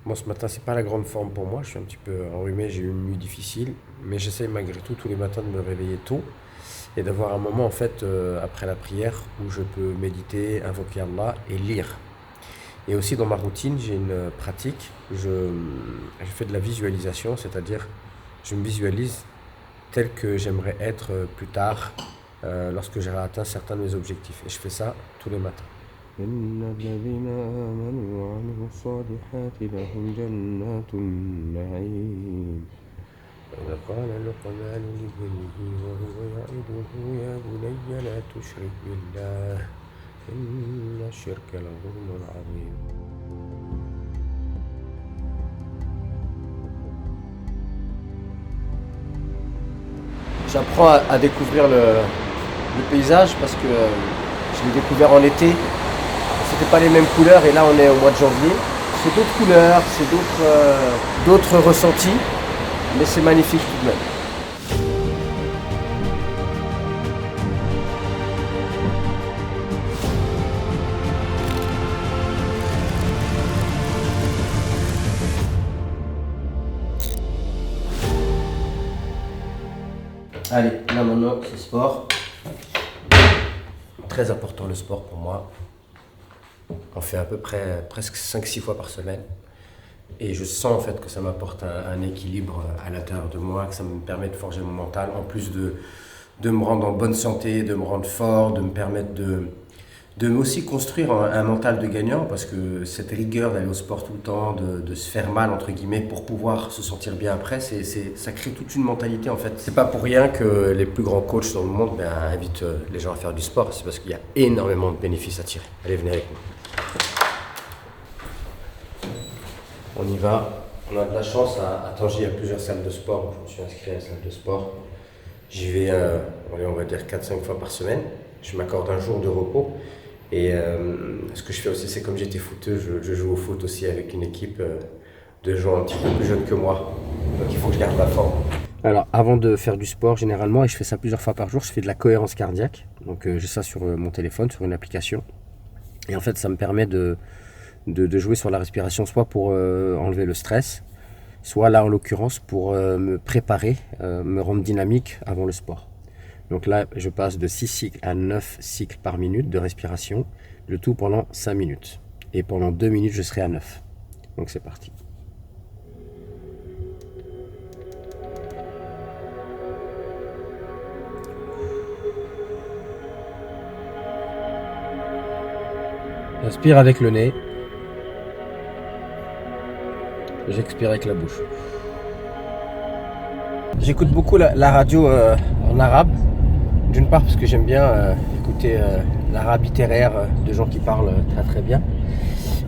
Bon, ce matin, c'est pas la grande forme pour moi. Je suis un petit peu enrhumé, j'ai eu une nuit difficile. Mais j'essaye malgré tout tous les matins de me réveiller tôt et d'avoir un moment, en fait, après la prière où je peux méditer, invoquer Allah et lire. Et aussi, dans ma routine, j'ai une pratique. Je fais de la visualisation, c'est-à-dire, je me visualise tel que j'aimerais être plus tard, lorsque j'aurai atteint certains de mes objectifs. Et je fais ça tous les matins. إن الذين آمنوا وعملوا الصالحات لهم جنات النعيم وإذا قال لقمان لابنه وهو يعظه يا بني لا تشرك بالله إن الشرك لظلم عظيم. J'apprends à découvrir le paysage parce que je l'ai découvert en été. C'était pas les mêmes couleurs et là on est au mois de janvier. C'est d'autres couleurs, c'est d'autres ressentis, mais c'est magnifique tout de même. Allez, là maintenant c'est sport. Très important le sport pour moi. On fait à peu près presque 5-6 fois par semaine. Et je sens en fait que ça m'apporte un équilibre à l'intérieur de moi, que ça me permet de forger mon mental, en plus de me rendre en bonne santé, de me rendre fort, de me permettre de aussi construire un mental de gagnant, parce que cette rigueur d'aller au sport tout le temps, de se faire mal entre guillemets pour pouvoir se sentir bien après, ça crée toute une mentalité en fait. C'est pas pour rien que les plus grands coachs dans le monde invitent les gens à faire du sport, c'est parce qu'il y a énormément de bénéfices à tirer. Allez, venez avec nous. On y va. On a de la chance à Tanger, il y a plusieurs salles de sport. Je me suis inscrit à la salle de sport. J'y vais, on va dire 4-5 fois par semaine. Je m'accorde un jour de repos. Et ce que je fais aussi, c'est comme j'étais footeux, je joue au foot aussi avec une équipe de gens un petit peu plus jeunes que moi. Donc il faut que je garde la forme. Alors, avant de faire du sport, généralement, et je fais ça plusieurs fois par jour, je fais de la cohérence cardiaque. Donc j'ai ça sur mon téléphone, sur une application. Et en fait, ça me permet de jouer sur la respiration, soit pour enlever le stress, soit là en l'occurrence pour me préparer, me rendre dynamique avant le sport. Donc là, je passe de 6 cycles à 9 cycles par minute de respiration, le tout pendant 5 minutes. Et pendant 2 minutes, je serai à 9. Donc c'est parti. J'inspire avec le nez. J'expire avec la bouche. J'écoute beaucoup la radio en arabe. D'une part parce que j'aime bien écouter l'arabe littéraire de gens qui parlent très très bien.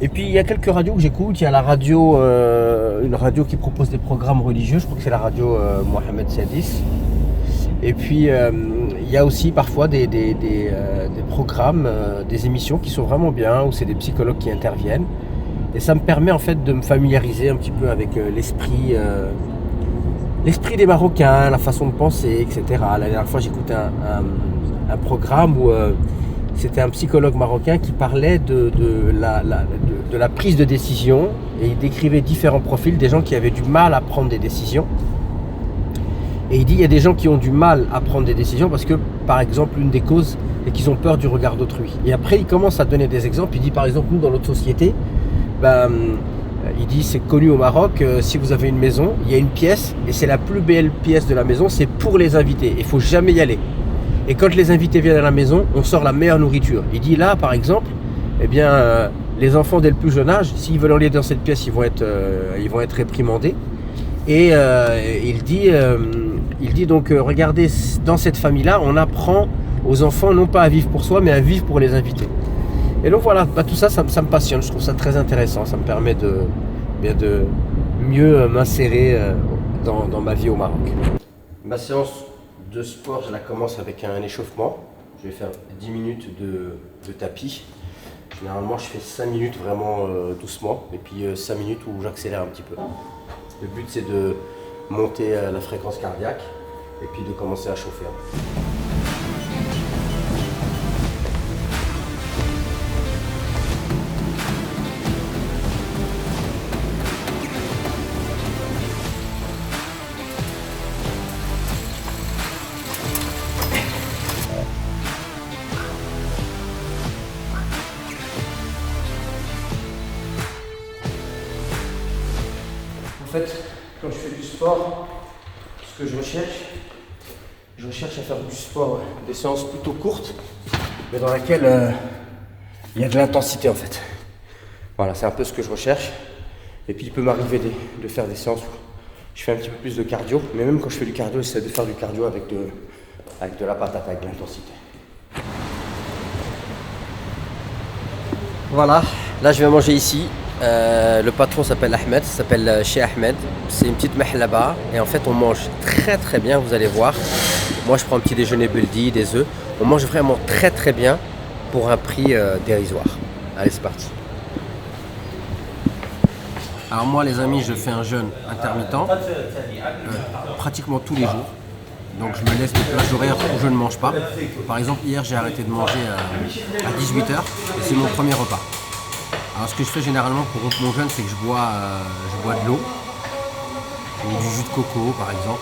Et puis il y a quelques radios que j'écoute. Il y a la radio, une radio qui propose des programmes religieux. Je crois que c'est la radio Mohamed Siadis. Et puis il y a aussi parfois des programmes, des émissions qui sont vraiment bien, où c'est des psychologues qui interviennent. Et ça me permet en fait de me familiariser un petit peu avec l'esprit des Marocains, la façon de penser, etc. La dernière fois j'écoutais un programme où c'était un psychologue marocain qui parlait de la prise de décision, et il décrivait différents profils, des gens qui avaient du mal à prendre des décisions. Et il dit il y a des gens qui ont du mal à prendre des décisions parce que, par exemple, une des causes est qu'ils ont peur du regard d'autrui. Et après il commence à donner des exemples. Il dit par exemple, nous dans notre société, il dit c'est connu au Maroc, si vous avez une maison, il y a une pièce et c'est la plus belle pièce de la maison, c'est pour les invités, il faut jamais y aller. Et quand les invités viennent à la maison, on sort la meilleure nourriture. Il dit là par exemple, eh bien les enfants dès le plus jeune âge, s'ils veulent aller dans cette pièce, ils vont être réprimandés. Et il dit donc regardez, dans cette famille-là, on apprend aux enfants non pas à vivre pour soi, mais à vivre pour les invités. Et donc voilà, tout ça, ça me passionne, je trouve ça très intéressant, ça me permet de mieux m'insérer dans ma vie au Maroc. Ma séance de sport, je la commence avec un échauffement. Je vais faire 10 minutes de tapis. Généralement, je fais 5 minutes vraiment doucement, et puis 5 minutes où j'accélère un petit peu. Le but, c'est de monter la fréquence cardiaque, et puis de commencer à chauffer. fait, quand je fais du sport, ce que je recherche à faire du sport, des séances plutôt courtes, mais dans laquelle il y a de l'intensité en fait. Voilà, c'est un peu ce que je recherche. Et puis il peut m'arriver de faire des séances où je fais un petit peu plus de cardio, mais même quand je fais du cardio, j'essaie de faire du cardio avec de la patate, avec de l'intensité. Voilà, là je vais manger ici. Le patron s'appelle Ahmed, s'appelle Chez Ahmed. C'est une petite mahlaba et en fait on mange très très bien, vous allez voir. Moi je prends un petit déjeuner buldi, des œufs. On mange vraiment très très bien pour un prix dérisoire. Allez, c'est parti. Alors moi les amis, je fais un jeûne intermittent pratiquement tous les jours. Donc je me laisse des plages horaires où je ne mange pas. Par exemple hier j'ai arrêté de manger à 18h et c'est mon premier repas. Alors ce que je fais généralement pour rompre mon jeûne, c'est que je bois de l'eau ou du jus de coco par exemple.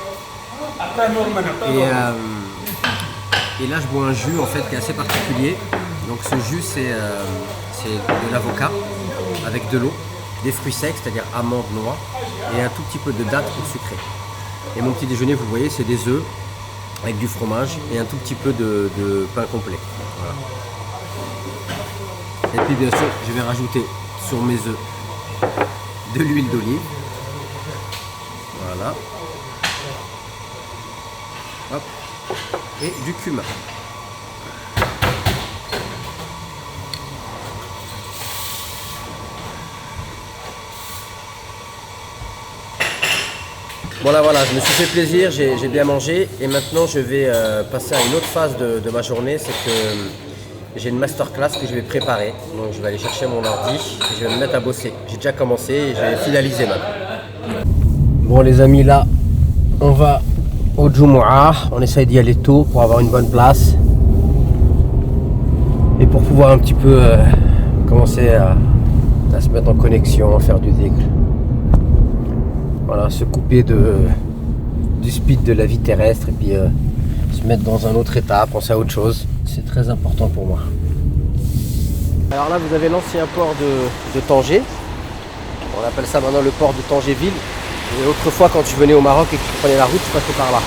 Et là je bois un jus en fait qui est assez particulier. Donc ce jus c'est de l'avocat avec de l'eau, des fruits secs, c'est-à-dire amandes, noix et un tout petit peu de dattes pour sucrer. Et mon petit déjeuner, vous voyez, c'est des œufs avec du fromage et un tout petit peu de pain complet. Voilà. Et puis bien sûr, je vais rajouter sur mes œufs de l'huile d'olive. Voilà. Hop. Et du cumin. Voilà, je me suis fait plaisir, j'ai bien mangé et maintenant je vais passer à une autre phase de ma journée, c'est que j'ai une masterclass que je vais préparer. Donc je vais aller chercher mon ordi et je vais me mettre à bosser. J'ai déjà commencé et je vais finaliser maintenant. Bon les amis, là on va au Jumu'ah, on essaye d'y aller tôt pour avoir une bonne place et pour pouvoir un petit peu commencer à se mettre en connexion, à faire du dhikr. Voilà, se couper du speed de la vie terrestre et puis se mettre dans un autre état, penser à autre chose. C'est très important pour moi. Alors là, vous avez l'ancien port de Tanger. On appelle ça maintenant le port de Tanger-Ville. Et autrefois, quand tu venais au Maroc et que tu prenais la route, tu passais par là.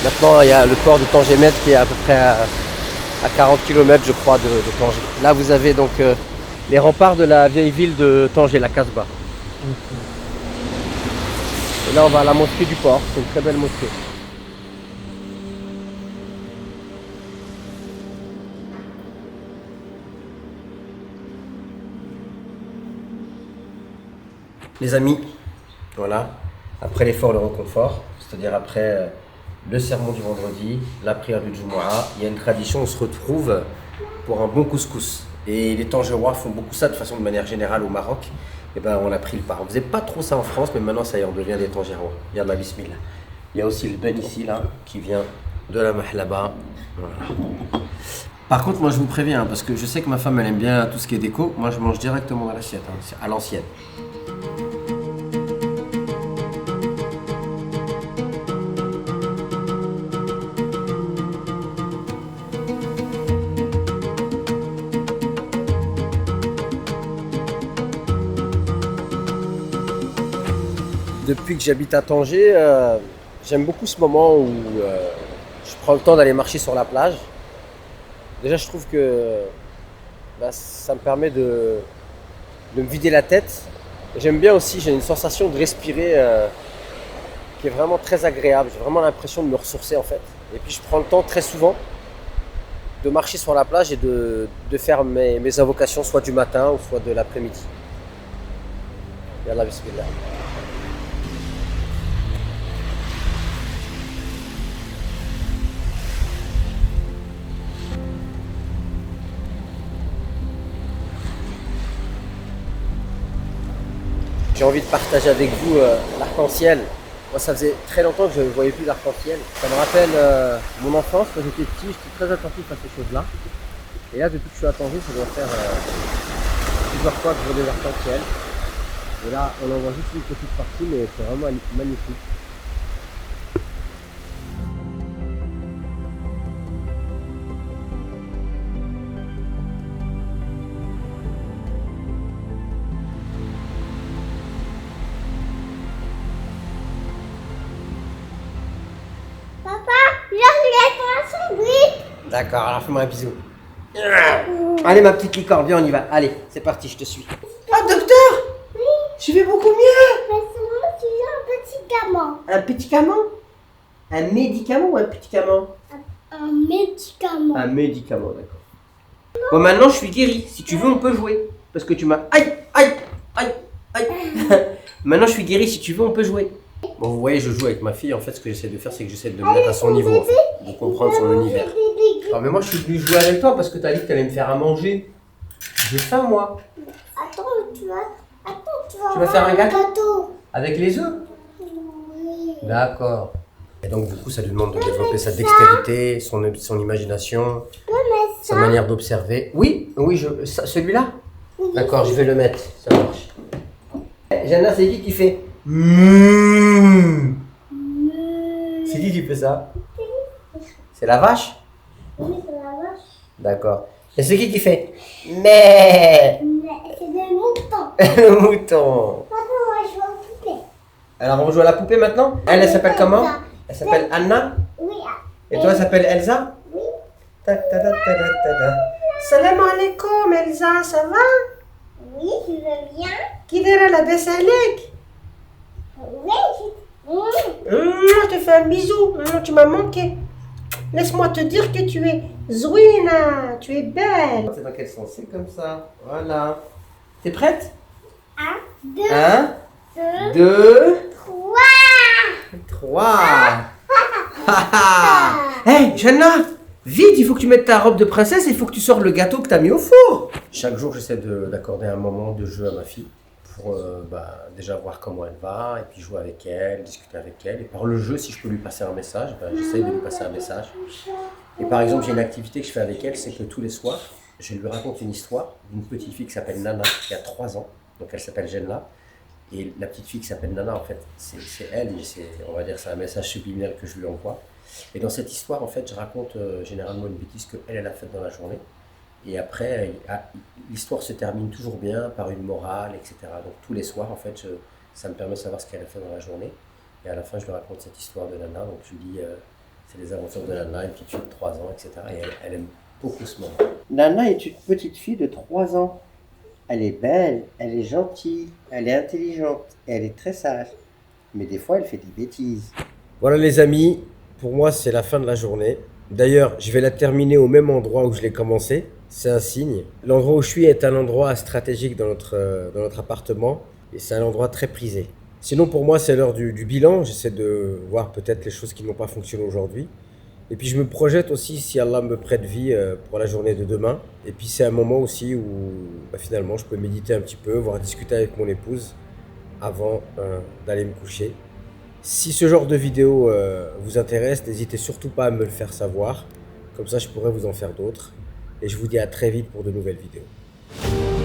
Maintenant, il y a le port de Tanger-Med qui est à peu près à 40 km, je crois, de Tanger. Là, vous avez donc les remparts de la vieille ville de Tanger, la Casbah. Et là on va à la mosquée du port, c'est une très belle mosquée. Les amis, voilà, après l'effort, le réconfort, c'est-à-dire après le sermon du vendredi, la prière du Jumu'ah, il y a une tradition, on se retrouve pour un bon couscous. Et les Tangérois font beaucoup ça de manière générale au Maroc. Et ben on a pris le pas. On faisait pas trop ça en France, mais maintenant ça y est, on devient des Tangérois. Il y a ma bismillah. Il y a aussi le ben ici là, qui vient de la mahlaba. Voilà. Par contre, moi je vous préviens, parce que je sais que ma femme elle aime bien tout ce qui est déco. Moi je mange directement à l'assiette, à l'ancienne. Depuis que j'habite à Tanger, j'aime beaucoup ce moment où je prends le temps d'aller marcher sur la plage. Déjà, je trouve que ça me permet de me vider la tête. J'aime bien aussi, j'ai une sensation de respirer qui est vraiment très agréable. J'ai vraiment l'impression de me ressourcer en fait. Et puis je prends le temps très souvent de marcher sur la plage et de faire mes invocations soit du matin ou soit de l'après-midi. Yallah, bismillah. J'ai envie de partager avec vous l'arc-en-ciel. Moi, ça faisait très longtemps que je ne voyais plus l'arc-en-ciel. Ça me rappelle mon enfance, quand j'étais petit, j'étais très attentif à ces choses-là. Et là, depuis que je suis à Tanger, ça doit faire plusieurs fois que je vois des arc-en-ciel. Et là, on en voit juste une petite partie, mais c'est vraiment magnifique. D'accord, alors fais-moi un bisou. Allez ma petite licorne, viens on y va. Allez, c'est parti, je te suis. Ah docteur, Oui, je vais beaucoup mieux. mais sinon tu as un petit gamin. Un médicament? Un médicament ou un médicament? Un médicament. Un médicament, d'accord. Bon maintenant je suis guéri, si tu veux on peut jouer. Parce que tu m'as... Aïe, aïe, aïe, aïe. Maintenant je suis guéri, si tu veux on peut jouer. Bon vous voyez je joue avec ma fille, en fait ce que j'essaie de faire c'est que j'essaie de me mettre à son niveau, en fait, de comprendre son univers. Non mais moi je suis venu jouer avec toi parce que t'as dit que t'allais me faire à manger. J'ai faim moi. Attends, tu vas Tu vas faire un gâteau gâteau. avec les œufs? Oui. D'accord. Et donc du coup ça lui demande de développer sa dextérité, son imagination, sa manière d'observer. Oui, oui, celui-là? D'accord, je vais le mettre, ça marche. Jana, c'est qui fait C'est qui fait ça? C'est la vache? Oui, c'est la vache. D'accord. Et c'est qui fait mais Mais c'est des moutons. le mouton. Maintenant, on va jouer au poupée. Alors on va jouer à la poupée maintenant? Elle s'appelle comment? Elle s'appelle Anna? Oui. Et toi, elle s'appelle Elsa? Oui. Salam alaikum Elsa, ça va? Oui, tu veux bien? Qui est la Bessalek? Oui. Je te fais un bisou, tu m'as manqué. Laisse-moi te dire que tu es Zouina, tu es belle. C'est dans quel sens? C'est comme ça, voilà. T'es prête? 1, 2, 1, 2, 2, 3. 3. Hey, Jana, vite, il faut que tu mettes ta robe de princesse et il faut que tu sortes le gâteau que tu as mis au four. Chaque jour, j'essaie d'accorder un moment de jeu à ma fille pour déjà voir comment elle va et puis jouer avec elle, discuter avec elle. Et par le jeu, si je peux lui passer un message, j'essaie de lui passer un message. Et par exemple, j'ai une activité que je fais avec elle, c'est que tous les soirs, je lui raconte une histoire d'une petite fille qui s'appelle Nana, qui a 3 ans. Donc elle s'appelle Jenna. Et la petite fille qui s'appelle Nana, en fait, c'est elle, et on va dire c'est un message subliminal que je lui envoie. Et dans cette histoire, en fait, je raconte généralement une bêtise qu'elle a faite dans la journée. Et après, l'histoire se termine toujours bien par une morale, etc. Donc tous les soirs, en fait, ça me permet de savoir ce qu'elle a fait dans la journée. Et à la fin, je lui raconte cette histoire de Nana. Donc je lui dis, c'est les aventures de Nana, une petite fille de 3 ans, etc. Et elle aime beaucoup ce moment. Nana est une petite fille de 3 ans. Elle est belle, elle est gentille, elle est intelligente, et elle est très sage. Mais des fois, elle fait des bêtises. Voilà les amis, pour moi c'est la fin de la journée. D'ailleurs, je vais la terminer au même endroit où je l'ai commencé. C'est un signe. L'endroit où je suis est un endroit stratégique dans notre appartement. Et c'est un endroit très prisé. Sinon pour moi c'est l'heure du bilan. J'essaie de voir peut-être les choses qui n'ont pas fonctionné aujourd'hui. Et puis je me projette aussi si Allah me prête vie pour la journée de demain. Et puis c'est un moment aussi où finalement je peux méditer un petit peu, voire discuter avec mon épouse avant d'aller me coucher. Si ce genre de vidéo vous intéresse, n'hésitez surtout pas à me le faire savoir. Comme ça je pourrais vous en faire d'autres. Et je vous dis à très vite pour de nouvelles vidéos.